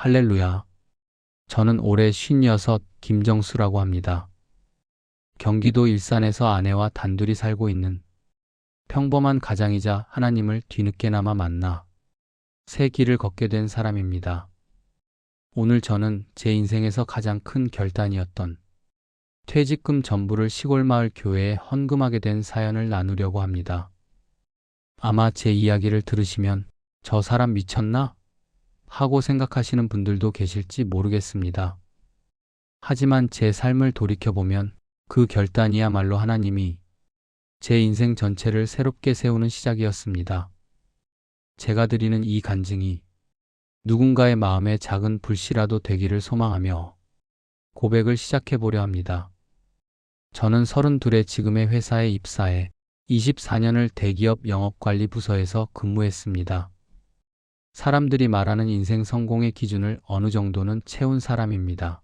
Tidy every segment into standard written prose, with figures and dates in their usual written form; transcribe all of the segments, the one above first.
할렐루야. 저는 올해 56 김정수라고 합니다. 경기도 일산에서 아내와 단둘이 살고 있는 평범한 가장이자 하나님을 뒤늦게나마 만나 새 길을 걷게 된 사람입니다. 오늘 저는 제 인생에서 가장 큰 결단이었던 퇴직금 전부를 시골 마을 교회에 헌금하게 된 사연을 나누려고 합니다. 아마 제 이야기를 들으시면 저 사람 미쳤나? 하고 생각하시는 분들도 계실지 모르겠습니다. 하지만 제 삶을 돌이켜보면 그 결단이야말로 하나님이 제 인생 전체를 새롭게 세우는 시작이었습니다. 제가 드리는 이 간증이 누군가의 마음에 작은 불씨라도 되기를 소망하며 고백을 시작해보려 합니다. 저는 32에 지금의 회사에 입사해 24년을 대기업 영업관리 부서에서 근무했습니다. 사람들이 말하는 인생 성공의 기준을 어느 정도는 채운 사람입니다.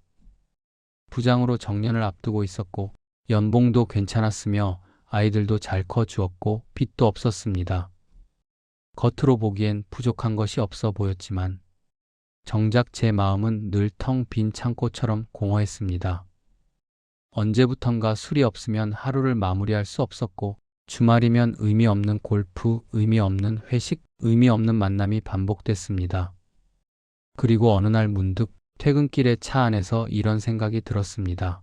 부장으로 정년을 앞두고 있었고 연봉도 괜찮았으며 아이들도 잘 커주었고 빚도 없었습니다. 겉으로 보기엔 부족한 것이 없어 보였지만 정작 제 마음은 늘 텅 빈 창고처럼 공허했습니다. 언제부턴가 술이 없으면 하루를 마무리할 수 없었고 주말이면 의미 없는 골프, 의미 없는 회식, 의미 없는 만남이 반복됐습니다. 그리고 어느 날 문득 퇴근길에 차 안에서 이런 생각이 들었습니다.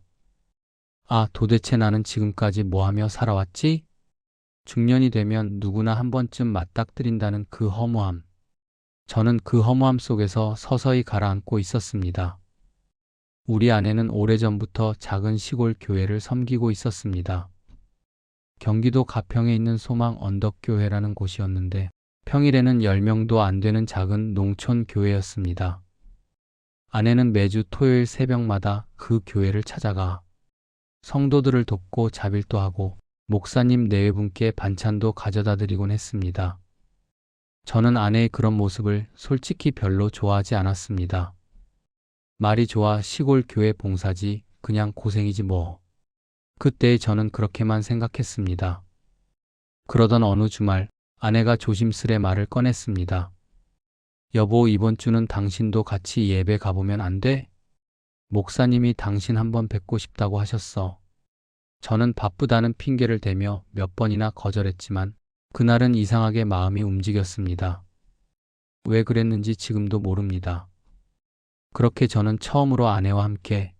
아, 도대체 나는 지금까지 뭐 하며 살아왔지? 중년이 되면 누구나 한 번쯤 맞닥뜨린다는 그 허무함. 저는 그 허무함 속에서 서서히 가라앉고 있었습니다. 우리 아내는 오래전부터 작은 시골 교회를 섬기고 있었습니다. 경기도 가평에 있는 소망 언덕교회라는 곳이었는데 평일에는 10명도 안 되는 작은 농촌 교회였습니다. 아내는 매주 토요일 새벽마다 그 교회를 찾아가 성도들을 돕고 자빌도 하고 목사님 내외분께 반찬도 가져다 드리곤 했습니다. 저는 아내의 그런 모습을 솔직히 별로 좋아하지 않았습니다. 말이 좋아 시골 교회 봉사지 그냥 고생이지 뭐. 그때 저는 그렇게만 생각했습니다. 그러던 어느 주말 아내가 조심스레 말을 꺼냈습니다. 여보, 이번 주는 당신도 같이 예배 가보면 안 돼? 목사님이 당신 한번 뵙고 싶다고 하셨어. 저는 바쁘다는 핑계를 대며 몇 번이나 거절했지만 그날은 이상하게 마음이 움직였습니다. 왜 그랬는지 지금도 모릅니다. 그렇게 저는 처음으로 아내와 함께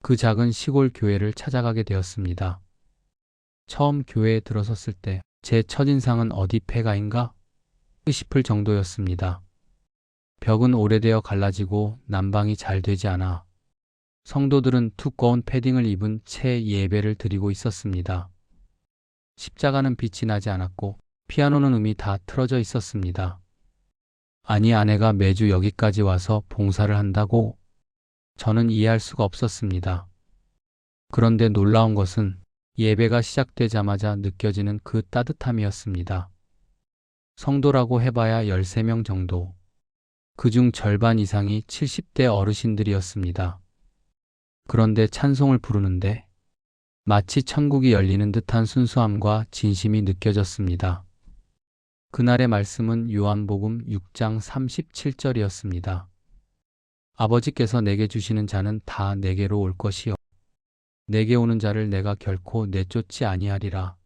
그 작은 시골 교회를 찾아가게 되었습니다. 처음 교회에 들어섰을 때 제 첫인상은 어디 폐가인가 싶을 정도였습니다. 벽은 오래되어 갈라지고 난방이 잘 되지 않아 성도들은 두꺼운 패딩을 입은 채 예배를 드리고 있었습니다. 십자가는 빛이 나지 않았고 피아노는 음이 다 틀어져 있었습니다. 아니, 아내가 매주 여기까지 와서 봉사를 한다고? 저는 이해할 수가 없었습니다. 그런데 놀라운 것은 예배가 시작되자마자 느껴지는 그 따뜻함이었습니다. 성도라고 해봐야 13명 정도. 그중 절반 이상이 70대 어르신들이었습니다. 그런데 찬송을 부르는데 마치 천국이 열리는 듯한 순수함과 진심이 느껴졌습니다. 그날의 말씀은 요한복음 6장 37절이었습니다. 아버지께서 내게 주시는 자는 다 내게로 올 것이요 내게 오는 자를 내가 결코 내쫓지 아니하리라.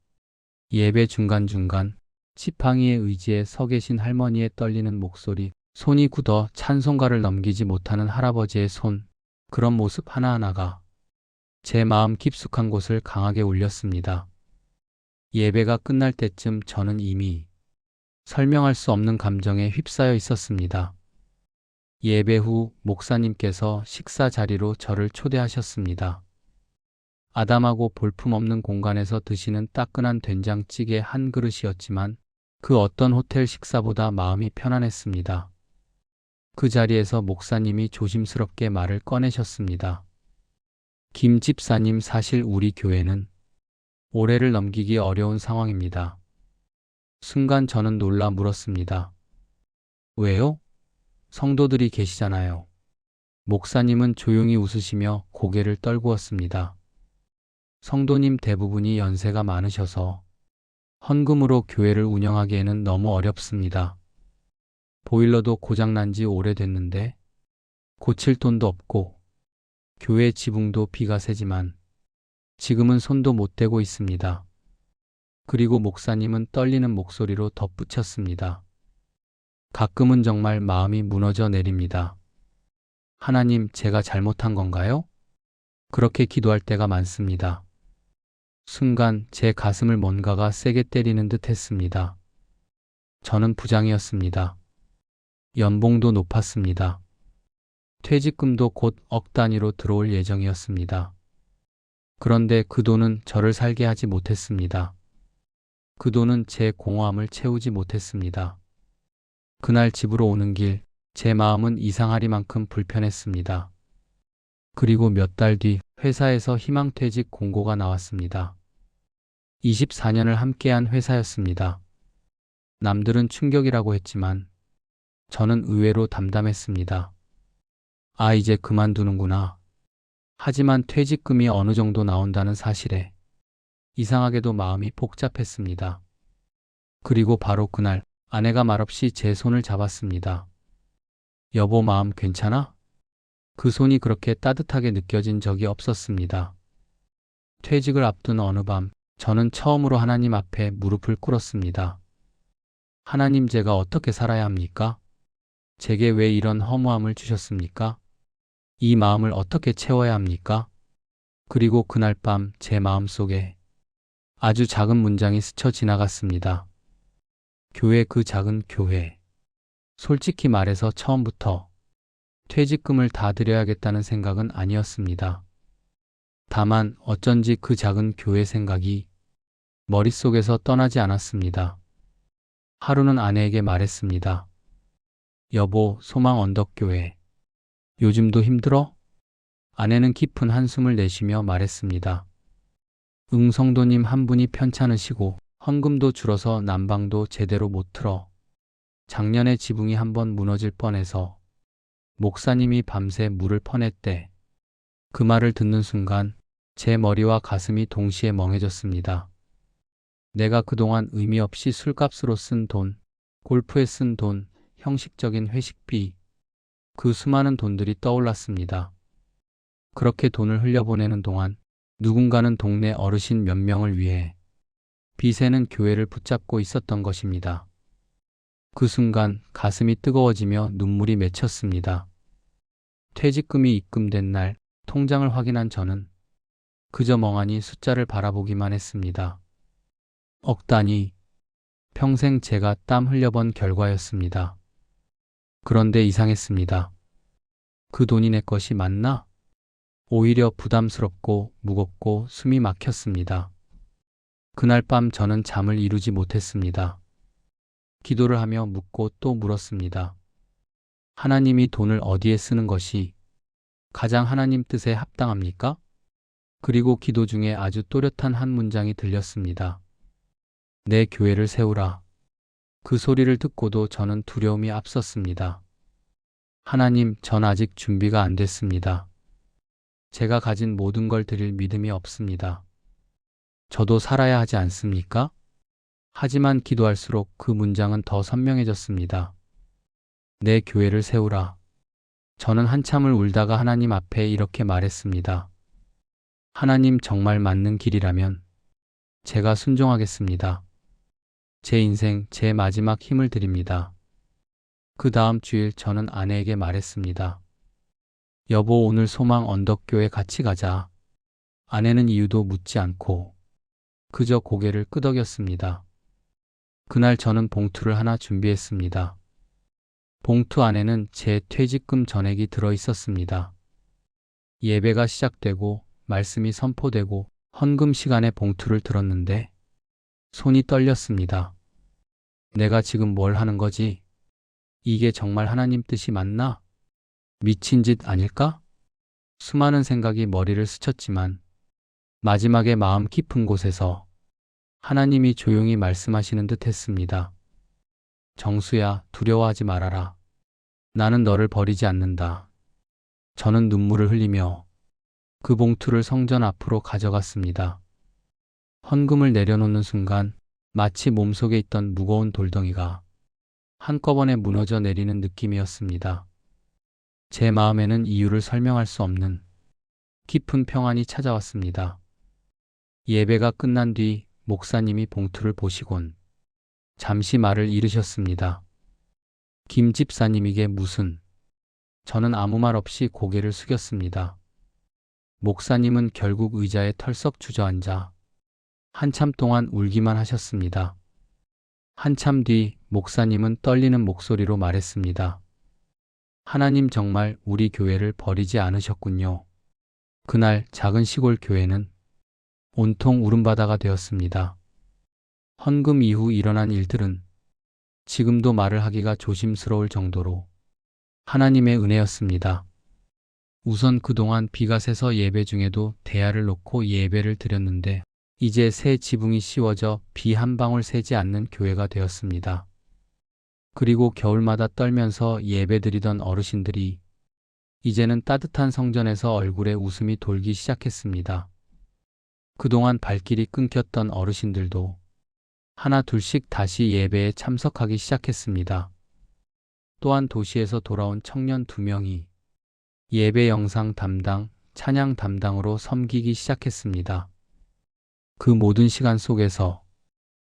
예배 중간중간 지팡이의 의지에 서 계신 할머니의 떨리는 목소리, 손이 굳어 찬송가를 넘기지 못하는 할아버지의 손, 그런 모습 하나하나가 제 마음 깊숙한 곳을 강하게 울렸습니다. 예배가 끝날 때쯤 저는 이미 설명할 수 없는 감정에 휩싸여 있었습니다. 예배 후 목사님께서 식사 자리로 저를 초대하셨습니다. 아담하고 볼품없는 공간에서 드시는 따끈한 된장찌개 한 그릇이었지만 그 어떤 호텔 식사보다 마음이 편안했습니다. 그 자리에서 목사님이 조심스럽게 말을 꺼내셨습니다. 김 집사님, 사실 우리 교회는 올해를 넘기기 어려운 상황입니다. 순간 저는 놀라 물었습니다. 왜요? 성도들이 계시잖아요. 목사님은 조용히 웃으시며 고개를 떨구었습니다. 성도님 대부분이 연세가 많으셔서 헌금으로 교회를 운영하기에는 너무 어렵습니다. 보일러도 고장난 지 오래됐는데 고칠 돈도 없고 교회 지붕도 비가 새지만 지금은 손도 못 대고 있습니다. 그리고 목사님은 떨리는 목소리로 덧붙였습니다. 가끔은 정말 마음이 무너져 내립니다. 하나님, 제가 잘못한 건가요? 그렇게 기도할 때가 많습니다. 순간 제 가슴을 뭔가가 세게 때리는 듯 했습니다. 저는 부장이었습니다. 연봉도 높았습니다. 퇴직금도 곧 억 단위로 들어올 예정이었습니다. 그런데 그 돈은 저를 살게 하지 못했습니다. 그 돈은 제 공허함을 채우지 못했습니다. 그날 집으로 오는 길, 제 마음은 이상하리만큼 불편했습니다. 그리고 몇 달 뒤 회사에서 희망퇴직 공고가 나왔습니다. 24년을 함께한 회사였습니다. 남들은 충격이라고 했지만 저는 의외로 담담했습니다. 아, 이제 그만두는구나. 하지만 퇴직금이 어느 정도 나온다는 사실에 이상하게도 마음이 복잡했습니다. 그리고 바로 그날 아내가 말없이 제 손을 잡았습니다. 여보, 마음 괜찮아? 그 손이 그렇게 따뜻하게 느껴진 적이 없었습니다. 퇴직을 앞둔 어느 밤, 저는 처음으로 하나님 앞에 무릎을 꿇었습니다. 하나님, 제가 어떻게 살아야 합니까? 제게 왜 이런 허무함을 주셨습니까? 이 마음을 어떻게 채워야 합니까? 그리고 그날 밤 제 마음속에 아주 작은 문장이 스쳐 지나갔습니다. 교회, 그 작은 교회. 솔직히 말해서 처음부터 퇴직금을 다 드려야겠다는 생각은 아니었습니다. 다만 어쩐지 그 작은 교회 생각이 머릿속에서 떠나지 않았습니다. 하루는 아내에게 말했습니다. 여보, 소망 언덕교회. 요즘도 힘들어? 아내는 깊은 한숨을 내쉬며 말했습니다. 응, 성도님 한 분이 편찮으시고 헌금도 줄어서 난방도 제대로 못 틀어. 작년에 지붕이 한번 무너질 뻔해서 목사님이 밤새 물을 퍼냈대. 그 말을 듣는 순간 제 머리와 가슴이 동시에 멍해졌습니다. 내가 그동안 의미 없이 술값으로 쓴 돈, 골프에 쓴 돈, 형식적인 회식비, 그 수많은 돈들이 떠올랐습니다. 그렇게 돈을 흘려보내는 동안 누군가는 동네 어르신 몇 명을 위해 빚에는 교회를 붙잡고 있었던 것입니다. 그 순간 가슴이 뜨거워지며 눈물이 맺혔습니다. 퇴직금이 입금된 날 통장을 확인한 저는 그저 멍하니 숫자를 바라보기만 했습니다. 억 단위, 평생 제가 땀 흘려본 결과였습니다. 그런데 이상했습니다. 그 돈이 내 것이 맞나? 오히려 부담스럽고 무겁고 숨이 막혔습니다. 그날 밤 저는 잠을 이루지 못했습니다. 기도를 하며 묻고 또 물었습니다. 하나님이 돈을 어디에 쓰는 것이 가장 하나님 뜻에 합당합니까? 그리고 기도 중에 아주 또렷한 한 문장이 들렸습니다. 내 교회를 세우라. 그 소리를 듣고도 저는 두려움이 앞섰습니다. 하나님, 전 아직 준비가 안 됐습니다. 제가 가진 모든 걸 드릴 믿음이 없습니다. 저도 살아야 하지 않습니까? 하지만 기도할수록 그 문장은 더 선명해졌습니다. 내 교회를 세우라. 저는 한참을 울다가 하나님 앞에 이렇게 말했습니다. 하나님, 정말 맞는 길이라면 제가 순종하겠습니다. 제 인생, 제 마지막 힘을 드립니다. 그 다음 주일 저는 아내에게 말했습니다. 여보, 오늘 소망 언덕교회 같이 가자. 아내는 이유도 묻지 않고 그저 고개를 끄덕였습니다. 그날 저는 봉투를 하나 준비했습니다. 봉투 안에는 제 퇴직금 전액이 들어 있었습니다. 예배가 시작되고 말씀이 선포되고 헌금 시간에 봉투를 들었는데 손이 떨렸습니다. 내가 지금 뭘 하는 거지? 이게 정말 하나님 뜻이 맞나? 미친 짓 아닐까? 수많은 생각이 머리를 스쳤지만 마지막에 마음 깊은 곳에서 하나님이 조용히 말씀하시는 듯 했습니다. 정수야, 두려워하지 말아라. 나는 너를 버리지 않는다. 저는 눈물을 흘리며 그 봉투를 성전 앞으로 가져갔습니다. 헌금을 내려놓는 순간 마치 몸속에 있던 무거운 돌덩이가 한꺼번에 무너져 내리는 느낌이었습니다. 제 마음에는 이유를 설명할 수 없는 깊은 평안이 찾아왔습니다. 예배가 끝난 뒤 목사님이 봉투를 보시곤 잠시 말을 잃으셨습니다. 김 집사님에게 무슨? 저는 아무 말 없이 고개를 숙였습니다. 목사님은 결국 의자에 털썩 주저앉아 한참 동안 울기만 하셨습니다. 한참 뒤 목사님은 떨리는 목소리로 말했습니다. 하나님 정말 우리 교회를 버리지 않으셨군요. 그날 작은 시골 교회는 온통 울음바다가 되었습니다. 헌금 이후 일어난 일들은 지금도 말을 하기가 조심스러울 정도로 하나님의 은혜였습니다. 우선 그동안 비가 새서 예배 중에도 대야를 놓고 예배를 드렸는데 이제 새 지붕이 씌워져 비 한 방울 새지 않는 교회가 되었습니다. 그리고 겨울마다 떨면서 예배드리던 어르신들이 이제는 따뜻한 성전에서 얼굴에 웃음이 돌기 시작했습니다. 그동안 발길이 끊겼던 어르신들도 하나 둘씩 다시 예배에 참석하기 시작했습니다. 또한 도시에서 돌아온 청년 2명이 예배 영상 담당, 찬양 담당으로 섬기기 시작했습니다. 그 모든 시간 속에서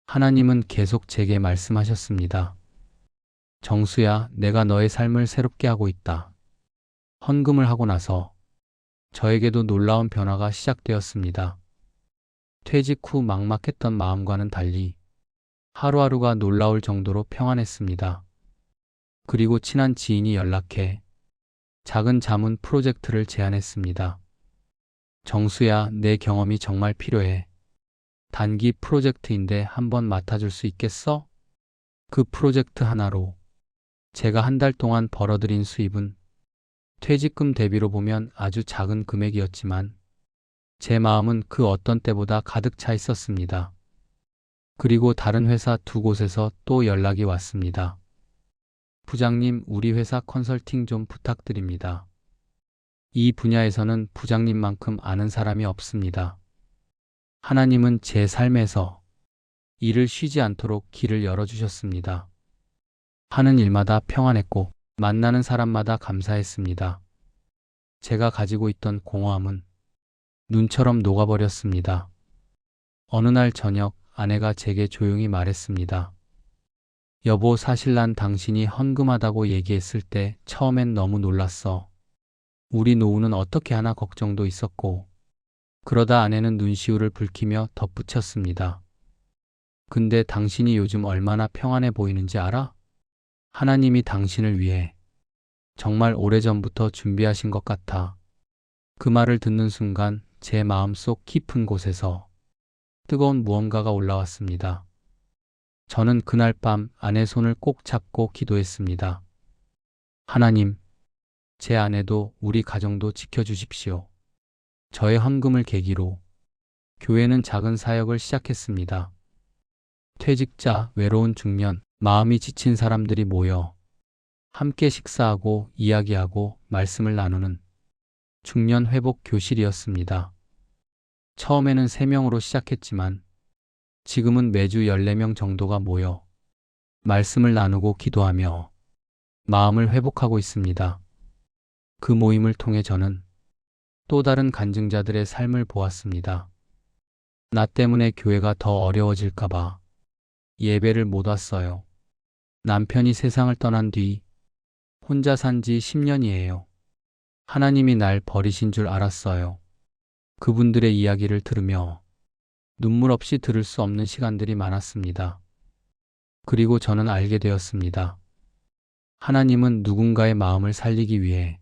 하나님은 계속 제게 말씀하셨습니다. 정수야, 내가 너의 삶을 새롭게 하고 있다. 헌금을 하고 나서 저에게도 놀라운 변화가 시작되었습니다. 퇴직 후 막막했던 마음과는 달리 하루하루가 놀라울 정도로 평안했습니다. 그리고 친한 지인이 연락해 작은 자문 프로젝트를 제안했습니다. 정수야, 내 경험이 정말 필요해. 단기 프로젝트인데 한번 맡아줄 수 있겠어? 그 프로젝트 하나로 제가 한 달 동안 벌어들인 수입은 퇴직금 대비로 보면 아주 작은 금액이었지만 제 마음은 그 어떤 때보다 가득 차 있었습니다. 그리고 다른 회사 2곳에서 또 연락이 왔습니다. 부장님, 우리 회사 컨설팅 좀 부탁드립니다. 이 분야에서는 부장님만큼 아는 사람이 없습니다. 하나님은 제 삶에서 일을 쉬지 않도록 길을 열어주셨습니다. 하는 일마다 평안했고 만나는 사람마다 감사했습니다. 제가 가지고 있던 공허함은 눈처럼 녹아버렸습니다. 어느 날 저녁 아내가 제게 조용히 말했습니다. 여보, 사실 난 당신이 헌금하다고 얘기했을 때 처음엔 너무 놀랐어. 우리 노후는 어떻게 하나 걱정도 있었고. 그러다 아내는 눈시울을 붉히며 덧붙였습니다. 근데 당신이 요즘 얼마나 평안해 보이는지 알아? 하나님이 당신을 위해 정말 오래전부터 준비하신 것 같아. 그 말을 듣는 순간 제 마음속 깊은 곳에서 뜨거운 무언가가 올라왔습니다. 저는 그날 밤 아내 손을 꼭 잡고 기도했습니다. 하나님, 제 아내도 우리 가정도 지켜주십시오. 저의 헌금을 계기로 교회는 작은 사역을 시작했습니다. 퇴직자, 외로운 중년, 마음이 지친 사람들이 모여 함께 식사하고 이야기하고 말씀을 나누는 중년 회복 교실이었습니다. 처음에는 3명으로 시작했지만 지금은 매주 14명 정도가 모여 말씀을 나누고 기도하며 마음을 회복하고 있습니다. 그 모임을 통해 저는 또 다른 간증자들의 삶을 보았습니다. 나 때문에 교회가 더 어려워질까봐 예배를 못 왔어요. 남편이 세상을 떠난 뒤 혼자 산 지 10년이에요. 하나님이 날 버리신 줄 알았어요. 그분들의 이야기를 들으며 눈물 없이 들을 수 없는 시간들이 많았습니다. 그리고 저는 알게 되었습니다. 하나님은 누군가의 마음을 살리기 위해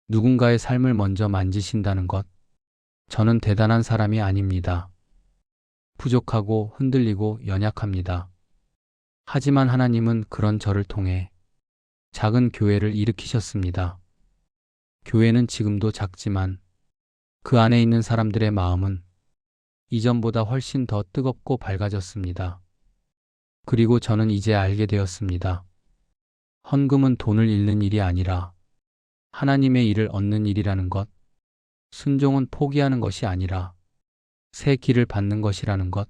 누군가의 삶을 먼저 만지신다는 것. 저는 대단한 사람이 아닙니다. 부족하고 흔들리고 연약합니다. 하지만 하나님은 그런 저를 통해 작은 교회를 일으키셨습니다. 교회는 지금도 작지만 그 안에 있는 사람들의 마음은 이전보다 훨씬 더 뜨겁고 밝아졌습니다. 그리고 저는 이제 알게 되었습니다. 헌금은 돈을 잃는 일이 아니라 하나님의 일을 얻는 일이라는 것, 순종은 포기하는 것이 아니라 새 길을 받는 것이라는 것.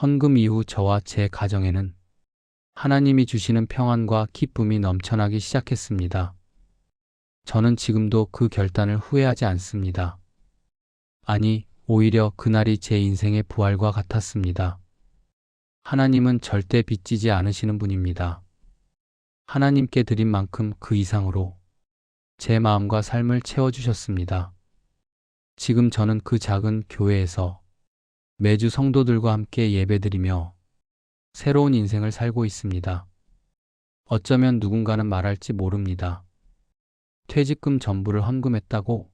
헌금 이후 저와 제 가정에는 하나님이 주시는 평안과 기쁨이 넘쳐나기 시작했습니다. 저는 지금도 그 결단을 후회하지 않습니다. 아니, 오히려 그날이 제 인생의 부활과 같았습니다. 하나님은 절대 빚지지 않으시는 분입니다. 하나님께 드린 만큼 그 이상으로 제 마음과 삶을 채워주셨습니다. 지금 저는 그 작은 교회에서 매주 성도들과 함께 예배드리며 새로운 인생을 살고 있습니다. 어쩌면 누군가는 말할지 모릅니다. 퇴직금 전부를 헌금했다고?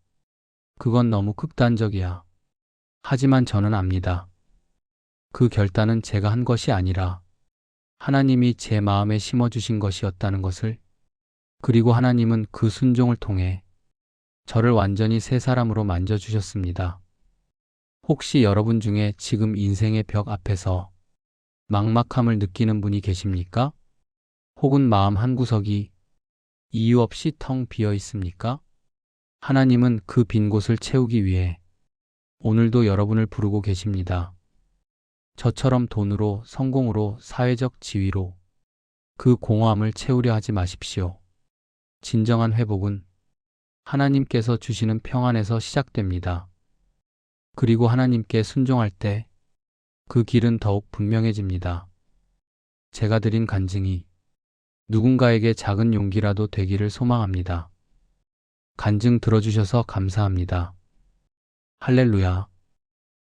그건 너무 극단적이야. 하지만 저는 압니다. 그 결단은 제가 한 것이 아니라 하나님이 제 마음에 심어주신 것이었다는 것을, 그리고 하나님은 그 순종을 통해 저를 완전히 새 사람으로 만져주셨습니다. 혹시 여러분 중에 지금 인생의 벽 앞에서 막막함을 느끼는 분이 계십니까? 혹은 마음 한구석이 이유 없이 텅 비어 있습니까? 하나님은 그 빈 곳을 채우기 위해 오늘도 여러분을 부르고 계십니다. 저처럼 돈으로, 성공으로, 사회적 지위로 그 공허함을 채우려 하지 마십시오. 진정한 회복은 하나님께서 주시는 평안에서 시작됩니다. 그리고 하나님께 순종할 때 그 길은 더욱 분명해집니다. 제가 드린 간증이 누군가에게 작은 용기라도 되기를 소망합니다. 간증 들어주셔서 감사합니다. 할렐루야.